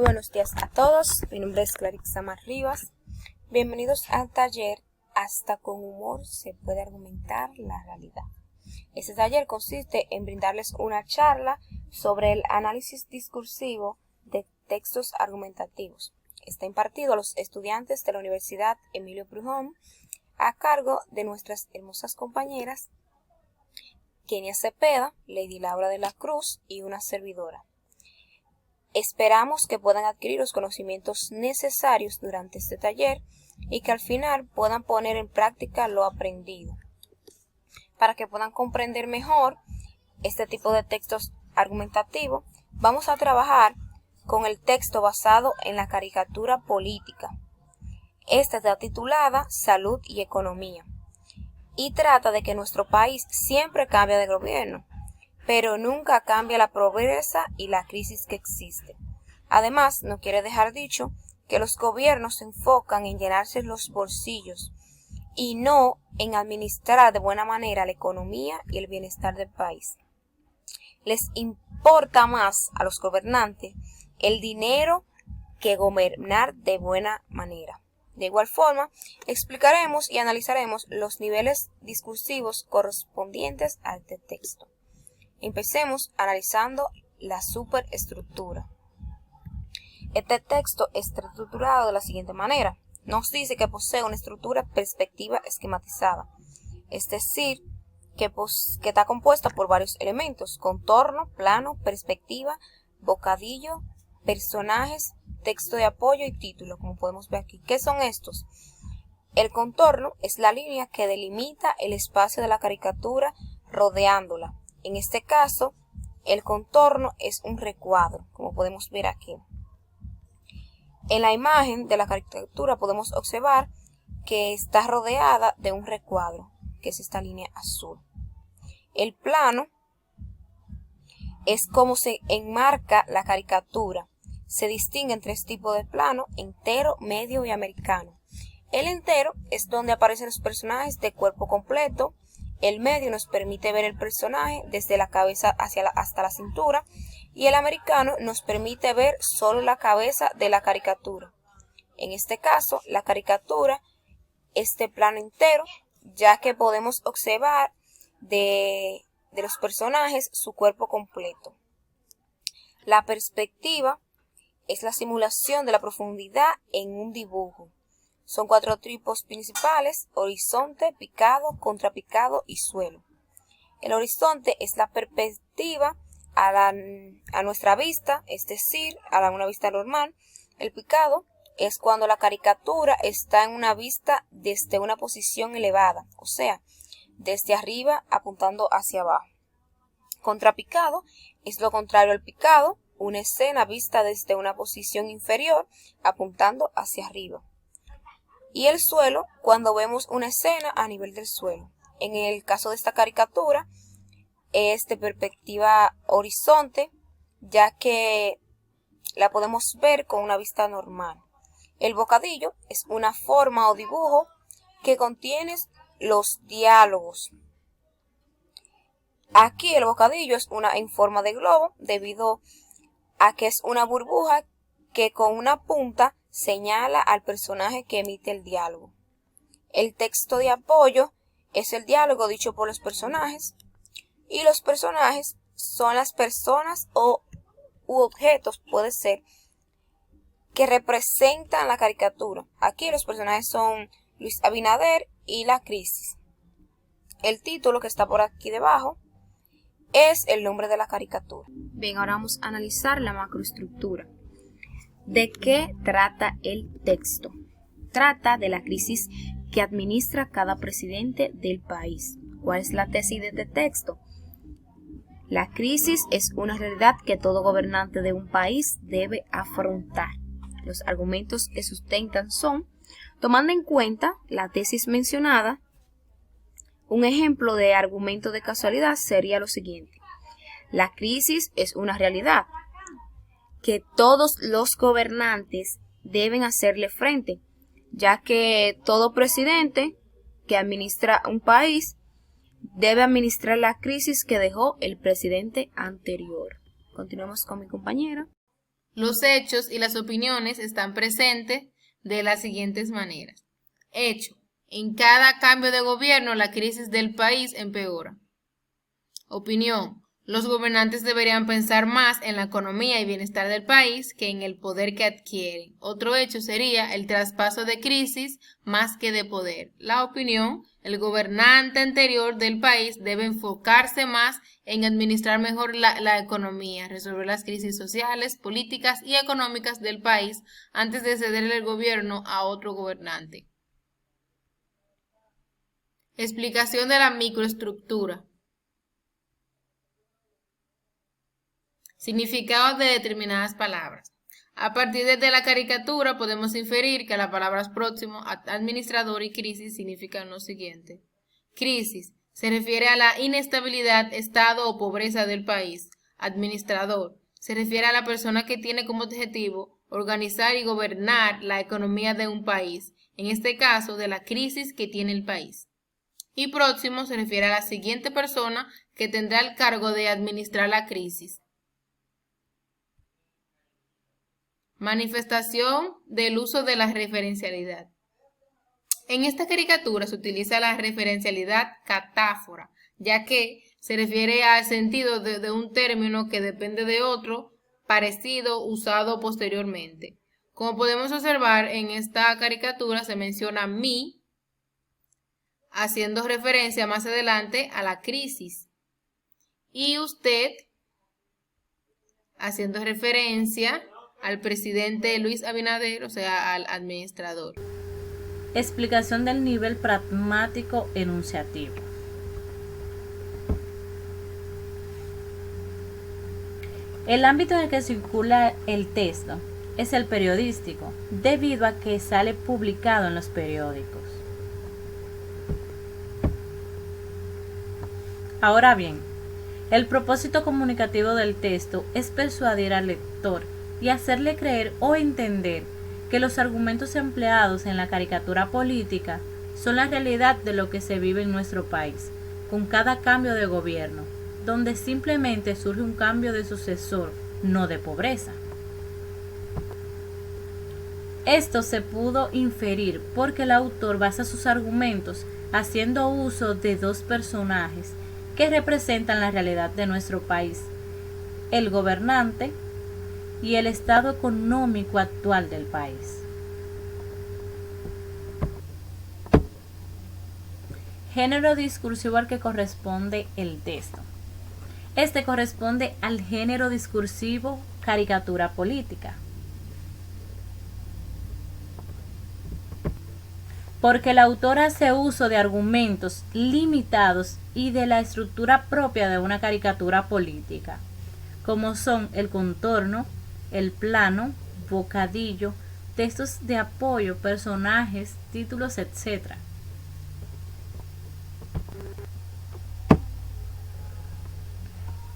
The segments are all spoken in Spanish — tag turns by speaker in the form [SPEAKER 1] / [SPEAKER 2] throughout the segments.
[SPEAKER 1] Muy buenos días a todos, mi nombre es Clarixa Mar Rivas. Bienvenidos al taller Hasta con humor se puede argumentar la realidad. Este taller consiste en brindarles una charla sobre el análisis discursivo de textos argumentativos. Está impartido a los estudiantes de la Universidad Emilio Proudhon a cargo de nuestras hermosas compañeras Kenia Cepeda, Lady Laura de la Cruz y una servidora. Esperamos que puedan adquirir los conocimientos necesarios durante este taller y que al final puedan poner en práctica lo aprendido, para que puedan comprender mejor este tipo de textos argumentativos. Vamos a trabajar con el texto basado en la caricatura política. Esta está titulada Salud y Economía y trata de que nuestro país siempre cambia de gobierno, pero nunca cambia la pobreza y la crisis que existe. Además, no quiere dejar dicho que los gobiernos se enfocan en llenarse los bolsillos y no en administrar de buena manera la economía y el bienestar del país. Les importa más a los gobernantes el dinero que gobernar de buena manera. De igual forma, explicaremos y analizaremos los niveles discursivos correspondientes a este texto. Empecemos analizando la superestructura. Este texto está estructurado de la siguiente manera. Nos dice que posee una estructura perspectiva esquematizada, es decir, que está compuesta por varios elementos: contorno, plano, perspectiva, bocadillo, personajes, texto de apoyo y título, como podemos ver aquí. ¿Qué son estos? El contorno es la línea que delimita el espacio de la caricatura rodeándola. En este caso, el contorno es un recuadro, como podemos ver aquí. En la imagen de la caricatura podemos observar que está rodeada de un recuadro, que es esta línea azul. El plano es como se enmarca la caricatura. Se distinguen tres tipos de plano: entero, medio y americano. El entero es donde aparecen los personajes de cuerpo completo. El medio nos permite ver el personaje desde la cabeza hasta la cintura, y el americano nos permite ver solo la cabeza de la caricatura. En este caso, la caricatura es de plano entero, ya que podemos observar de los personajes su cuerpo completo. La perspectiva es la simulación de la profundidad en un dibujo. Son cuatro tipos principales: horizonte, picado, contrapicado y suelo. El horizonte es la perspectiva a nuestra vista, es decir, una vista normal. El picado es cuando la caricatura está en una vista desde una posición elevada, o sea, desde arriba apuntando hacia abajo. Contrapicado es lo contrario al picado, una escena vista desde una posición inferior apuntando hacia arriba. Y el suelo, cuando vemos una escena a nivel del suelo. En el caso de esta caricatura es de perspectiva horizonte, ya que la podemos ver con una vista normal. El bocadillo es una forma o dibujo que contiene los diálogos. Aquí el bocadillo es en forma de globo, debido a que es una burbuja que con una punta señala al personaje que emite el diálogo. El texto de apoyo es el diálogo dicho por los personajes, y los personajes son las personas u objetos, puede ser, que representan la caricatura. Aquí los personajes son Luis Abinader y la crisis. El título, que está por aquí debajo, es el nombre de la caricatura. Bien, ahora vamos a analizar la macroestructura. ¿De qué trata el texto? Trata de la crisis que administra cada presidente del país. ¿Cuál es la tesis de este texto? La crisis es una realidad que todo gobernante de un país debe afrontar. Los argumentos que sustentan son: tomando en cuenta la tesis mencionada, un ejemplo de argumento de casualidad sería lo siguiente: la crisis es una realidad que todos los gobernantes deben hacerle frente, ya que todo presidente que administra un país debe administrar la crisis que dejó el presidente anterior. Continuamos con mi compañera.
[SPEAKER 2] Los hechos y las opiniones están presentes de las siguientes maneras. Hecho. En cada cambio de gobierno, la crisis del país empeora. Opinión. Los gobernantes deberían pensar más en la economía y bienestar del país que en el poder que adquieren. Otro hecho sería el traspaso de crisis más que de poder. La opinión. El gobernante anterior del país debe enfocarse más en administrar mejor la economía, resolver las crisis sociales, políticas y económicas del país antes de cederle el gobierno a otro gobernante. Explicación de la microestructura. Significados de determinadas palabras. A partir de la caricatura podemos inferir que las palabras próximo, administrador y crisis significan lo siguiente. Crisis se refiere a la inestabilidad, estado o pobreza del país. Administrador se refiere a la persona que tiene como objetivo organizar y gobernar la economía de un país, en este caso de la crisis que tiene el país. Y próximo se refiere a la siguiente persona que tendrá el cargo de administrar la crisis. Manifestación del uso de la referencialidad. En esta caricatura se utiliza la referencialidad catáfora, ya que se refiere al sentido de un término que depende de otro parecido usado posteriormente. Como podemos observar en esta caricatura se menciona mi, haciendo referencia más adelante a la crisis, y usted, haciendo referencia al presidente Luis Abinader, o sea, al administrador.
[SPEAKER 3] Explicación del nivel pragmático enunciativo. El ámbito en el que circula el texto es el periodístico, debido a que sale publicado en los periódicos. Ahora bien, el propósito comunicativo del texto es persuadir al lector y hacerle creer o entender que los argumentos empleados en la caricatura política son la realidad de lo que se vive en nuestro país, con cada cambio de gobierno, donde simplemente surge un cambio de sucesor, no de pobreza. Esto se pudo inferir porque el autor basa sus argumentos haciendo uso de dos personajes que representan la realidad de nuestro país, el gobernante y el estado económico actual del país. Género discursivo al que corresponde el texto. Este corresponde al género discursivo caricatura política. Porque el autor hace uso de argumentos limitados y de la estructura propia de una caricatura política, como son el contorno, el plano, bocadillo, textos de apoyo, personajes, títulos, etc.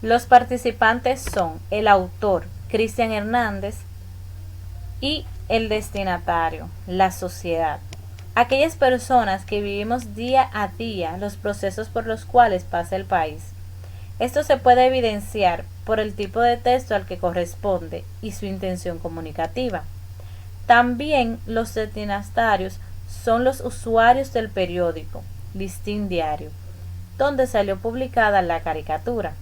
[SPEAKER 3] Los participantes son el autor, Cristian Hernández, y el destinatario, la sociedad. Aquellas personas que vivimos día a día los procesos por los cuales pasa el país. Esto se puede evidenciar por el tipo de texto al que corresponde y su intención comunicativa. También los destinatarios son los usuarios del periódico Listín Diario, donde salió publicada la caricatura.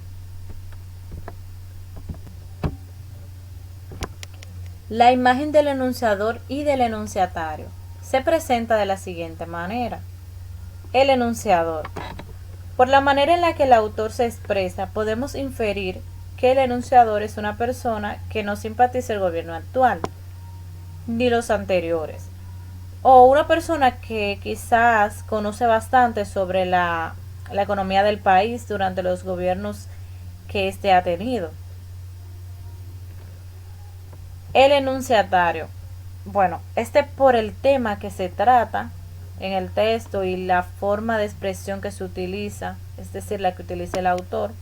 [SPEAKER 3] La imagen del enunciador y del enunciatario se presenta de la siguiente manera. El enunciador. Por la manera en la que el autor se expresa, podemos inferir que el enunciador es una persona que no simpatiza el gobierno actual, ni los anteriores, o una persona que quizás conoce bastante sobre la economía del país durante los gobiernos que éste ha tenido. El enunciatario. Bueno, por el tema que se trata en el texto y la forma de expresión que se utiliza, es decir, la que utiliza el autor,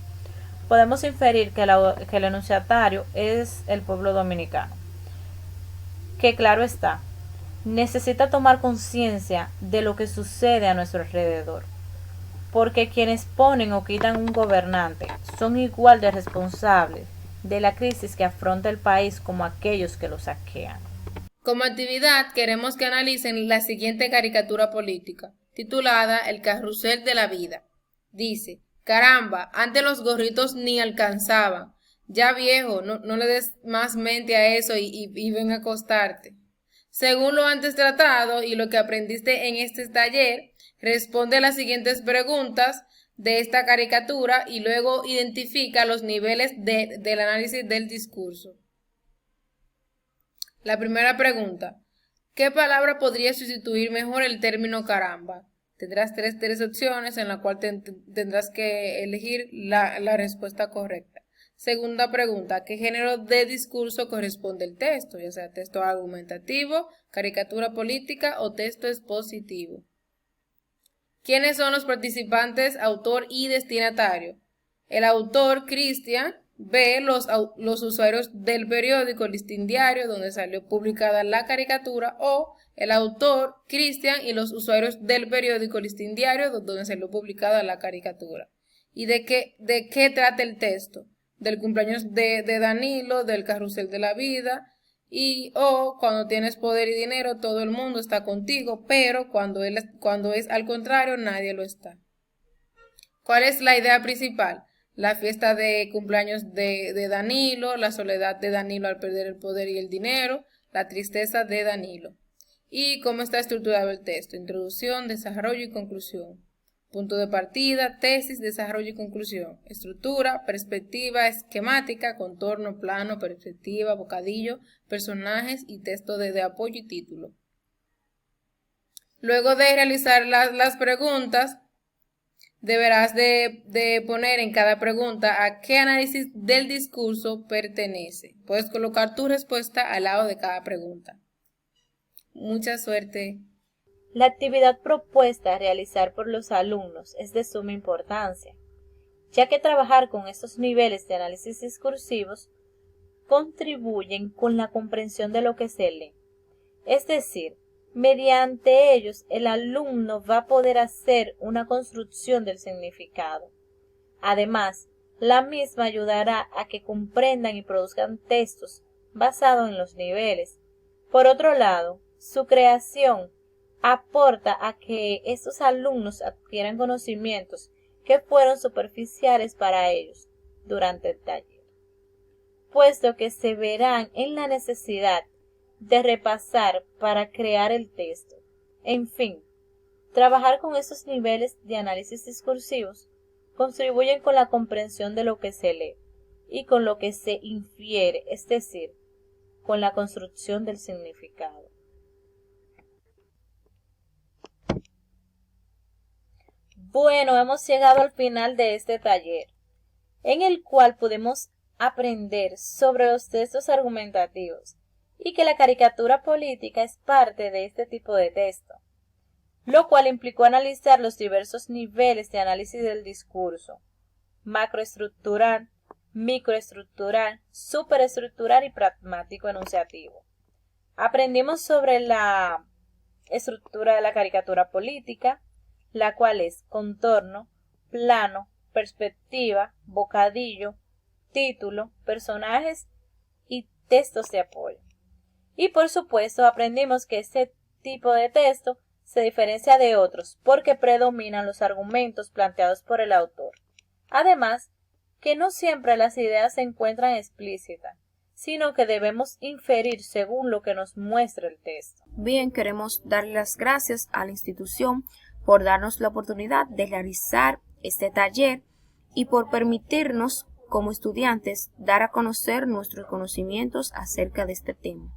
[SPEAKER 3] podemos inferir que el enunciatario es el pueblo dominicano, que claro está, necesita tomar conciencia de lo que sucede a nuestro alrededor, porque quienes ponen o quitan un gobernante son igual de responsables de la crisis que afronta el país como aquellos que lo saquean.
[SPEAKER 2] Como actividad, queremos que analicen la siguiente caricatura política, titulada El carrusel de la vida. Dice: caramba, antes los gorritos ni alcanzaban. Ya viejo, no le des más mente a eso y ven a acostarte. Según lo antes tratado y lo que aprendiste en este taller, responde las siguientes preguntas de esta caricatura y luego identifica los niveles del análisis del discurso. La primera pregunta: ¿qué palabra podría sustituir mejor el término caramba? Tendrás tres opciones en la cual tendrás que elegir la respuesta correcta. Segunda pregunta: ¿qué género de discurso corresponde el texto? Ya sea texto argumentativo, caricatura política o texto expositivo. ¿Quiénes son los participantes, autor y destinatario? El autor, Cristian. B, los usuarios del periódico Listín Diario, donde salió publicada la caricatura, o el autor, Cristian, y los usuarios del periódico Listín Diario, donde salió publicada la caricatura. ¿Y de qué trata el texto? Del cumpleaños de Danilo, del carrusel de la vida, o cuando tienes poder y dinero, todo el mundo está contigo, pero cuando es al contrario, nadie lo está. ¿Cuál es la idea principal? La fiesta de cumpleaños de Danilo, la soledad de Danilo al perder el poder y el dinero, la tristeza de Danilo. ¿Y cómo está estructurado el texto? Introducción, desarrollo y conclusión. Punto de partida, tesis, desarrollo y conclusión. Estructura, perspectiva, esquemática, contorno, plano, perspectiva, bocadillo, personajes y texto de apoyo y título. Luego de realizar las preguntas, deberás de poner en cada pregunta a qué análisis del discurso pertenece. Puedes colocar tu respuesta al lado de cada pregunta. Mucha suerte.
[SPEAKER 3] La actividad propuesta a realizar por los alumnos es de suma importancia, ya que trabajar con estos niveles de análisis discursivos contribuyen con la comprensión de lo que se lee. Es decir, mediante ellos, el alumno va a poder hacer una construcción del significado. Además, la misma ayudará a que comprendan y produzcan textos basados en los niveles. Por otro lado, su creación aporta a que estos alumnos adquieran conocimientos que fueron superficiales para ellos durante el taller, puesto que se verán en la necesidad de repasar para crear el texto. En fin, trabajar con estos niveles de análisis discursivos contribuyen con la comprensión de lo que se lee y con lo que se infiere, es decir, con la construcción del significado. Bueno, hemos llegado al final de este taller, en el cual podemos aprender sobre los textos argumentativos y que la caricatura política es parte de este tipo de texto, lo cual implicó analizar los diversos niveles de análisis del discurso: macroestructural, microestructural, superestructural y pragmático enunciativo. Aprendimos sobre la estructura de la caricatura política, la cual es contorno, plano, perspectiva, bocadillo, título, personajes y textos de apoyo. Y por supuesto aprendimos que este tipo de texto se diferencia de otros porque predominan los argumentos planteados por el autor. Además, que no siempre las ideas se encuentran explícitas, sino que debemos inferir según lo que nos muestra el texto.
[SPEAKER 1] Bien, queremos darle las gracias a la institución por darnos la oportunidad de realizar este taller y por permitirnos, como estudiantes, dar a conocer nuestros conocimientos acerca de este tema.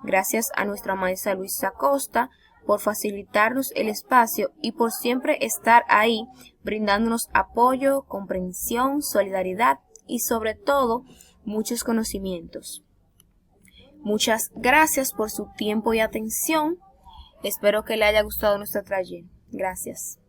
[SPEAKER 1] Gracias a nuestra maestra Luisa Costa por facilitarnos el espacio y por siempre estar ahí, brindándonos apoyo, comprensión, solidaridad y sobre todo muchos conocimientos. Muchas gracias por su tiempo y atención. Espero que le haya gustado nuestro taller. Gracias.